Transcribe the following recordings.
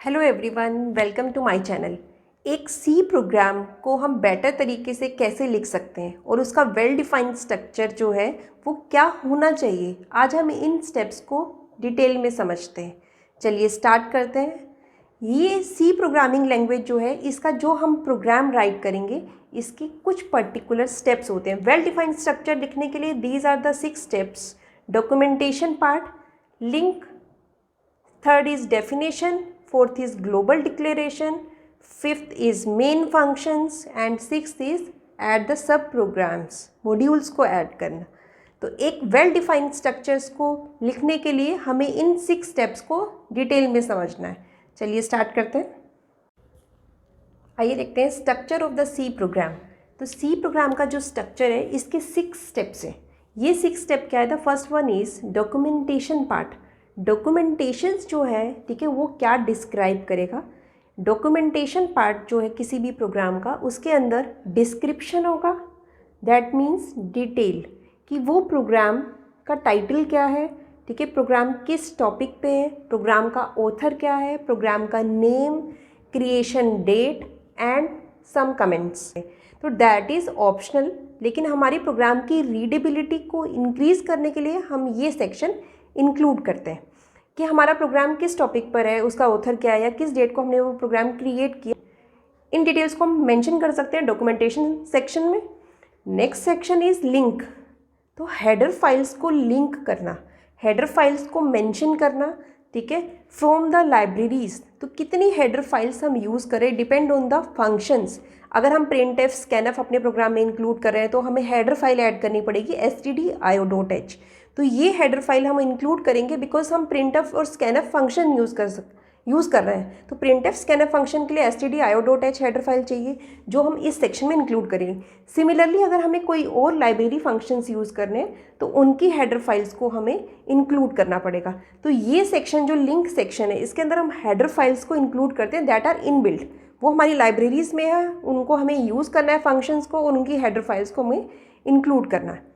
Hello everyone, welcome to my channel. एक C programme को हम बेटर तरीके से कैसे लिख सकते हैं और उसका वेल डिफाइंड स्ट्रक्चर जो है वो क्या होना चाहिए, आज हम इन स्टेप्स को डिटेल में समझते हैं। चलिए स्टार्ट करते हैं। ये सी प्रोग्रामिंग लैंग्वेज जो है, इसका जो हम प्रोग्राम राइट करेंगे इसके कुछ पर्टिकुलर स्टेप्स होते हैं। वेल डिफाइंड स्ट्रक्चर लिखने के लिए these are the 6 steps. Documentation part, link, third is definition, fourth is global declaration, fifth is main functions and sixth is add the sub programs, modules को add करना। तो एक well defined structures को लिखने के लिए हमें इन 6 स्टेप्स को डिटेल में समझना है। चलिए स्टार्ट करते हैं। आइए देखते हैं structure of the C program. तो सी प्रोग्राम का जो स्ट्रक्चर है इसके 6 स्टेप्स हैं। ये 6 स्टेप क्या है? The first one is documentation part. Documentations जो है, ठीक है, वो क्या डिस्क्राइब करेगा? डॉक्यूमेंटेशन पार्ट जो है किसी भी प्रोग्राम का, उसके अंदर डिस्क्रिप्शन होगा, दैट मीन्स डिटेल कि वो प्रोग्राम का टाइटल क्या है, ठीक है, प्रोग्राम किस टॉपिक पे है, प्रोग्राम का ऑथर क्या है, प्रोग्राम का name, creation date and some comments. तो दैट इज़ ऑप्शनल, लेकिन हमारी प्रोग्राम की रीडेबिलिटी को इंक्रीज़ करने के लिए हम ये सेक्शन इंक्लूड करते हैं कि हमारा प्रोग्राम किस टॉपिक पर है, उसका ऑथर क्या है या किस डेट को हमने वो प्रोग्राम क्रिएट किया। इन डिटेल्स को हम मेंशन कर सकते हैं डॉक्यूमेंटेशन सेक्शन में। Next section is link. तो हेडर फाइल्स को लिंक करना, हेडर फाइल्स को मेंशन करना, ठीक है, फ्रॉम द लाइब्रेरीज। तो कितनी हेडर फाइल्स हम यूज़ करें डिपेंड ऑन द फंक्शंस। अगर हम printf scanf अपने प्रोग्राम में इंक्लूड कर रहे हैं तो हमें हेडर फाइल ऐड करनी पड़ेगी stdio.h। तो ये हेडर फाइल हम इंक्लूड करेंगे बिकॉज हम printf और scanf फंक्शन यूज़ कर रहे हैं। तो printf scanf फंक्शन के लिए stdio.h हेडर फाइल चाहिए जो हम इस सेक्शन में इंक्लूड करेंगे। सिमिलरली अगर हमें कोई और लाइब्रेरी फंक्शंस यूज़ करने हैं तो उनकी हेडर फाइल्स को हमें इंक्लूड करना पड़ेगा। तो ये सेक्शन जो लिंक सेक्शन है, इसके अंदर हम हेडर फाइल्स को इंक्लूड करते हैं दैट आर इनबिल्ट। वो हमारी लाइब्रेरीज में है, उनको हमें यूज़ करना है फंक्शंस को, और उनकी हेडर फाइल्स को हमें इंक्लूड करना है।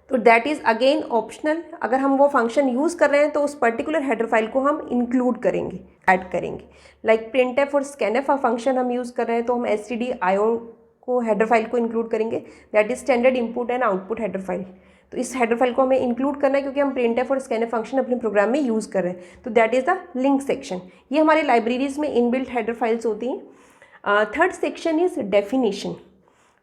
तो दैट इज़ अगेन ऑप्शनल। अगर हम वो फंक्शन यूज़ कर रहे हैं तो उस पर्टिकुलर हेडर फाइल को हम इंक्लूड करेंगे, ऐड करेंगे। लाइक printf और scanf फंक्शन हम यूज़ कर रहे हैं तो हम stdio को हेडर फाइल को इंक्लूड करेंगे, that is standard input and output header file. तो इस हेडर फाइल को हमें इंक्लूड करना है क्योंकि हम printf और scanf फंक्शन अपने प्रोग्राम में यूज़ कर रहे हैं। तो that is the link section. ये हमारे लाइब्रेरीज में इनबिल्ट हेडर फाइल्स होती हैं। Third section is definition.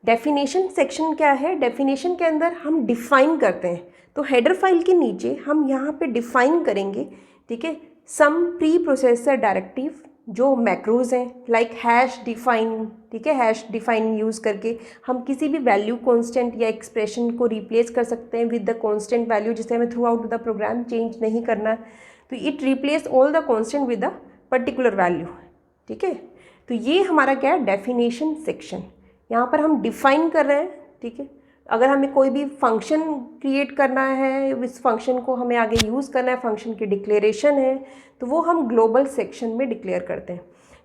Definition section क्या है? डेफिनेशन के अंदर हम डिफाइन करते हैं। तो हेडर फाइल के नीचे हम यहाँ पे डिफाइन करेंगे, ठीक है, सम प्री प्रोसेसर डायरेक्टिव जो मैक्रोज हैं, लाइक हैश डिफाइन, ठीक है, हैश डिफाइन यूज़ करके हम किसी भी वैल्यू कांस्टेंट या एक्सप्रेशन को रिप्लेस कर सकते हैं विद द कांस्टेंट वैल्यू, जिसे हमें throughout the program change नहीं करना। तो it replace all the constant with the particular value, ठीक है। तो ये हमारा क्या है? Definition section. यहाँ पर हम डिफाइन कर रहे हैं, ठीक है। अगर हमें कोई भी फंक्शन क्रिएट करना है, इस फंक्शन को हमें आगे यूज़ करना है, फंक्शन की डिक्लेरेशन है, तो वो हम ग्लोबल सेक्शन में डिक्लेयर करते हैं।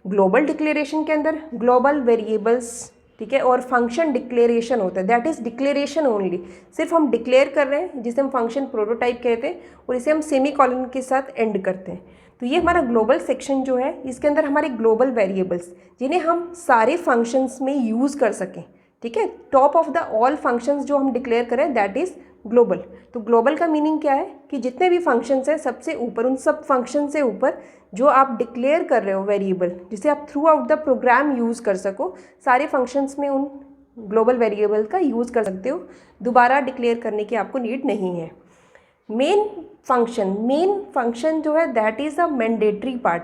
ग्लोबल डिक्लेरेशन के अंदर ग्लोबल वेरिएबल्स, ठीक है, और फंक्शन डिक्लेरेशन होता है, दैट इज़ डिक्लेरेशन ओनली। सिर्फ हम डिक्लेयर कर रहे हैं, जिसे हम फंक्शन प्रोटोटाइप कहते हैं, और इसे हम सेमीकोलन के साथ एंड करते हैं। तो ये हमारा ग्लोबल सेक्शन जो है, इसके अंदर हमारे ग्लोबल वेरिएबल्स जिन्हें हम सारे फंक्शंस में यूज़ कर सकें, ठीक है, top of the all functions जो हम डिक्लेयर करें, दैट इज़ ग्लोबल। तो ग्लोबल का मीनिंग क्या है कि जितने भी फंक्शंस हैं सबसे ऊपर, उन सब फंक्शन से ऊपर जो आप डिक्लेयर कर रहे हो वेरिएबल, जिसे आप throughout the program use कर सको, सारे फंक्शंस में उन ग्लोबल वेरिएबल का यूज़ कर सकते हो। दोबारा डिक्लेयर करने की आपको नीड नहीं है। मेन फंक्शन जो है that is a mandatory part,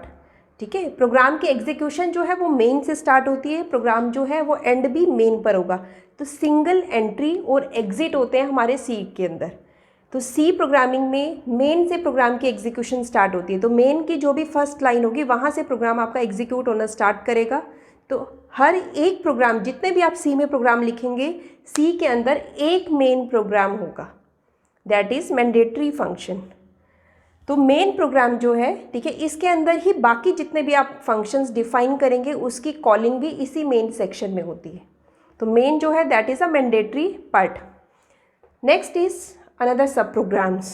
ठीक है। प्रोग्राम की एग्जीक्यूशन जो है वो मेन से स्टार्ट होती है, प्रोग्राम जो है वो एंड भी मेन पर होगा। तो सिंगल एंट्री और एग्जिट होते हैं हमारे सी के अंदर। तो सी प्रोग्रामिंग में मेन से प्रोग्राम की एग्जीक्यूशन स्टार्ट होती है। तो मेन की जो भी फर्स्ट लाइन होगी वहाँ से प्रोग्राम आपका एग्जीक्यूट होना स्टार्ट करेगा। तो हर एक प्रोग्राम, जितने भी आप सी में प्रोग्राम लिखेंगे, सी के अंदर एक मेन प्रोग्राम होगा, दैट इज़ मैंडेटरी फंक्शन। तो मेन प्रोग्राम जो है, ठीक है, इसके अंदर ही बाकी जितने भी आप फंक्शंस डिफाइन करेंगे उसकी कॉलिंग भी इसी मेन सेक्शन में होती है। तो मेन जो है that is a mandatory part. Next is another सब प्रोग्राम्स।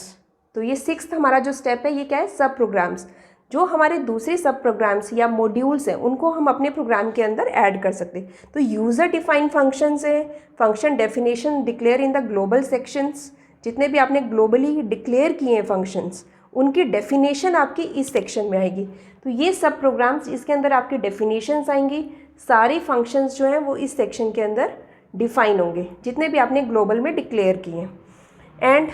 तो ये 6th हमारा जो स्टेप है ये क्या है? सब प्रोग्राम्स। जो हमारे दूसरे सब प्रोग्राम्स या मॉड्यूल्स हैं उनको हम अपने प्रोग्राम के अंदर ऐड कर सकते हैं। तो यूज़र डिफाइन फंक्शंस है, function definition declare in the global sections, जितने भी आपने ग्लोबली डिक्लेयर किए हैं फंक्शंस उनकी डेफिनेशन आपकी इस सेक्शन में आएगी। तो ये सब प्रोग्राम्स इसके अंदर आपकी डेफिनेशंस आएंगी, सारे फंक्शंस जो हैं वो इस सेक्शन के अंदर डिफाइन होंगे जितने भी आपने ग्लोबल में डिक्लेयर किए हैं। And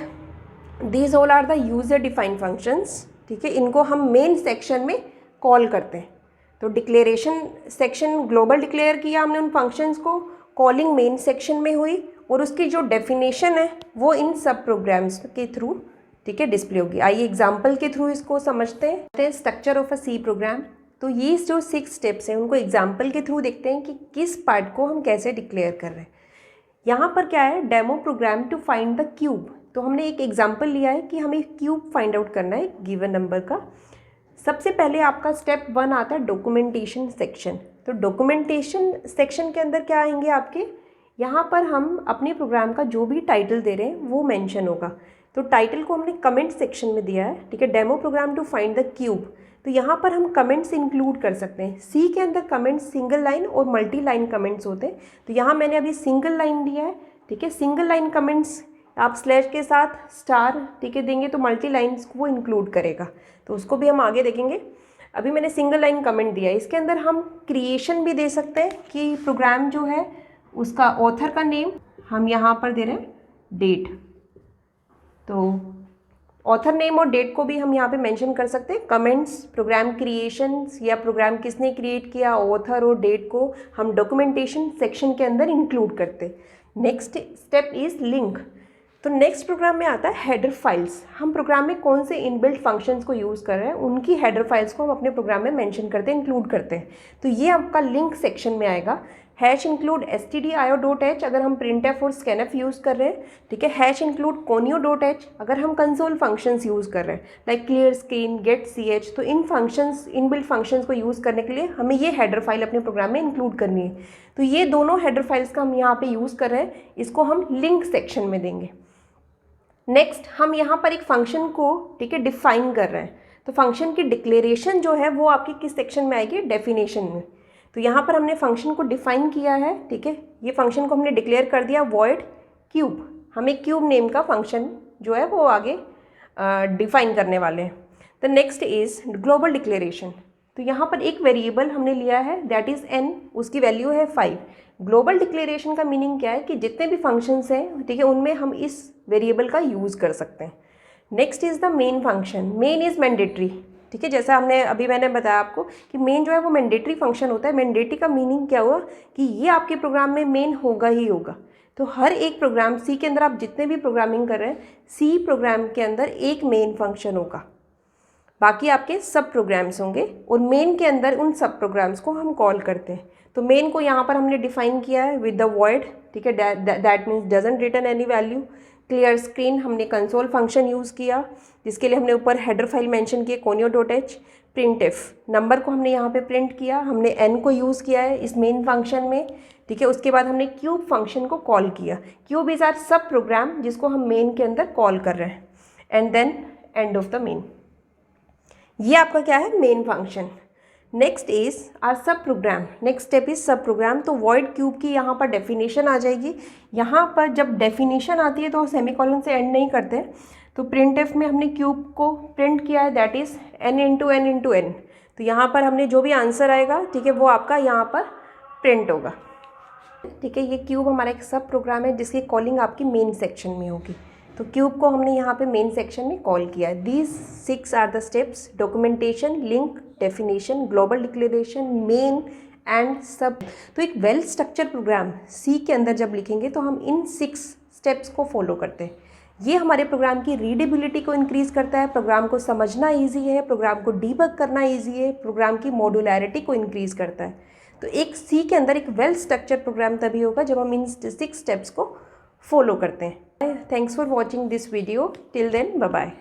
these all are the user defined functions, ठीक है, इनको हम मेन सेक्शन में कॉल करते हैं। तो डिक्लेरेशन सेक्शन ग्लोबल डिक्लेयर किया हमने उन फंक्शंस को, कॉलिंग मेन सेक्शन में हुई और उसकी जो डेफिनेशन है वो इन सब प्रोग्राम्स के थ्रू, ठीक है, डिस्प्ले होगी। आइए एग्जाम्पल के थ्रू इसको समझते हैं। Structure of a C program, तो ये जो 6 स्टेप्स हैं उनको एग्जाम्पल के थ्रू देखते हैं कि किस पार्ट को हम कैसे डिक्लेयर कर रहे हैं। यहाँ पर क्या है, demo program to find the cube. तो हमने एक एग्जाम्पल लिया है कि हमें क्यूब फाइंड आउट करना है गिवन नंबर का। सबसे पहले आपका स्टेप 1 आता है डॉक्यूमेंटेशन सेक्शन। तो डॉक्यूमेंटेशन सेक्शन के अंदर क्या आएंगे आपके, यहाँ पर हम अपने प्रोग्राम का जो भी टाइटल दे रहे हैं वो मेंशन होगा। तो टाइटल को हमने कमेंट सेक्शन में दिया है, ठीक है, demo program to find the cube. तो यहाँ पर हम कमेंट्स इंक्लूड कर सकते हैं। सी के अंदर कमेंट्स सिंगल लाइन और मल्टी लाइन कमेंट्स होते हैं। तो यहाँ मैंने अभी सिंगल लाइन दिया है, ठीक है। सिंगल लाइन कमेंट्स आप स्लैश के साथ स्टार, ठीक है, देंगे तो मल्टी लाइन्स को वो इंक्लूड करेगा, तो उसको भी हम आगे देखेंगे। अभी मैंने सिंगल लाइन कमेंट दिया है। इसके अंदर हम क्रिएशन भी दे सकते हैं कि प्रोग्राम जो है उसका ऑथर का नेम हम यहाँ पर दे रहे हैं डेट। तो ऑथर नेम और डेट को भी हम यहाँ पे मेंशन कर सकते हैं। कमेंट्स, प्रोग्राम क्रिएशंस या प्रोग्राम किसने क्रिएट किया, ऑथर और डेट को हम डॉक्यूमेंटेशन सेक्शन के अंदर इंक्लूड करते हैं। Next step is link. तो नेक्स्ट प्रोग्राम में आता है हेडर फाइल्स। हम प्रोग्राम में कौन से इनबिल्ट फंक्शंस को यूज़ कर रहे हैं उनकी हेडर फाइल्स को हम अपने प्रोग्राम में मेंशन करते हैं, इंक्लूड करते हैं। तो ये आपका लिंक सेक्शन में आएगा। हैश इंक्लूड stdio.h अगर हम printf और scanf यूज़ कर रहे हैं, ठीक है। हैश इंक्लूड conio.h अगर हम कंसोल फंक्शंस यूज़ कर रहे हैं like clear screen, get ch। तो इन फंक्शंस, इनबिल्ट फंक्शंस को यूज़ करने के लिए हमें ये हेडर फाइल अपने प्रोग्राम में इंक्लूड करनी है। तो ये दोनों हेडर फाइल्स का हम यहाँ पे यूज़ कर रहे हैं, इसको हम लिंक सेक्शन में देंगे। नेक्स्ट हम यहाँ पर एक फंक्शन को, ठीक है, डिफाइन कर रहे हैं। तो फंक्शन की डिक्लेरेशन जो है वो आपकी किस सेक्शन में आएगी, डेफिनेशन में। तो यहाँ पर हमने फंक्शन को डिफाइन किया है, ठीक है। ये फंक्शन को हमने डिक्लेयर कर दिया वॉइड क्यूब। हमें क्यूब नेम का फंक्शन जो है वो आगे डिफाइन करने वाले हैं। The next is global declaration. तो यहाँ पर एक वेरिएबल हमने लिया है दैट इज़ n, उसकी वैल्यू है 5। ग्लोबल डिक्लेरेशन का मीनिंग क्या है कि जितने भी फंक्शंस हैं, ठीक है, उनमें हम इस वेरिएबल का यूज़ कर सकते हैं। Next is the main function. Main is mandatory, ठीक है। जैसा मैंने बताया आपको कि मेन जो है वो मैंडेटरी फंक्शन होता है। मैंडेटरी का मीनिंग क्या हुआ कि ये आपके प्रोग्राम में मेन होगा ही होगा। तो हर एक प्रोग्राम सी के अंदर आप जितने भी प्रोग्रामिंग कर रहे हैं, सी प्रोग्राम के अंदर एक मेन फंक्शन होगा, बाकी आपके सब प्रोग्राम्स होंगे और मेन के अंदर उन सब प्रोग्राम्स को हम कॉल करते हैं। तो मेन को यहाँ पर हमने डिफाइन किया है विद द वॉइड, ठीक है, that means doesn't return any value. Clear screen हमने कंसोल फंक्शन यूज़ किया जिसके लिए हमने ऊपर हेडर फाइल मेंशन किए conio.h। printf नंबर को हमने यहाँ पे प्रिंट किया, हमने n को यूज़ किया है इस मेन फंक्शन में, ठीक है। उसके बाद हमने क्यूब फंक्शन को कॉल किया। Cube is our sub program जिसको हम मेन के अंदर कॉल कर रहे हैं। And then end of the main, ये आपका क्या है, main function. Next is our sub program. Next step is sub program. तो वॉइड क्यूब की यहाँ पर डेफिनेशन आ जाएगी। यहाँ पर जब डेफिनेशन आती है तो सेमीकोलन से एंड नहीं करते। तो printf में हमने क्यूब को प्रिंट किया है that is n into N into N. तो यहाँ पर हमने जो भी आंसर आएगा, ठीक है, वो आपका यहाँ पर प्रिंट होगा, ठीक है। ये क्यूब हमारा एक सब प्रोग्राम है जिसकी कॉलिंग आपकी मेन सेक्शन में होगी। तो क्यूब को हमने यहाँ पे मेन सेक्शन में कॉल किया है। These 6 are the steps: documentation, link, definition, global declaration, main and sub. तो एक वेल स्ट्रक्चर प्रोग्राम सी के अंदर जब लिखेंगे तो हम इन 6 स्टेप्स को फॉलो करते हैं। ये हमारे प्रोग्राम की रीडेबिलिटी को इंक्रीज़ करता है, प्रोग्राम को समझना ईजी है, प्रोग्राम को डीबग करना ईजी है, प्रोग्राम की मॉड्यूलैरिटी को इंक्रीज़ करता है। तो एक सी के अंदर एक वेल स्ट्रक्चर प्रोग्राम तभी होगा जब हम इन 6 स्टेप्स को फॉलो करते हैं। Thanks for watching this video. Till then, bye bye.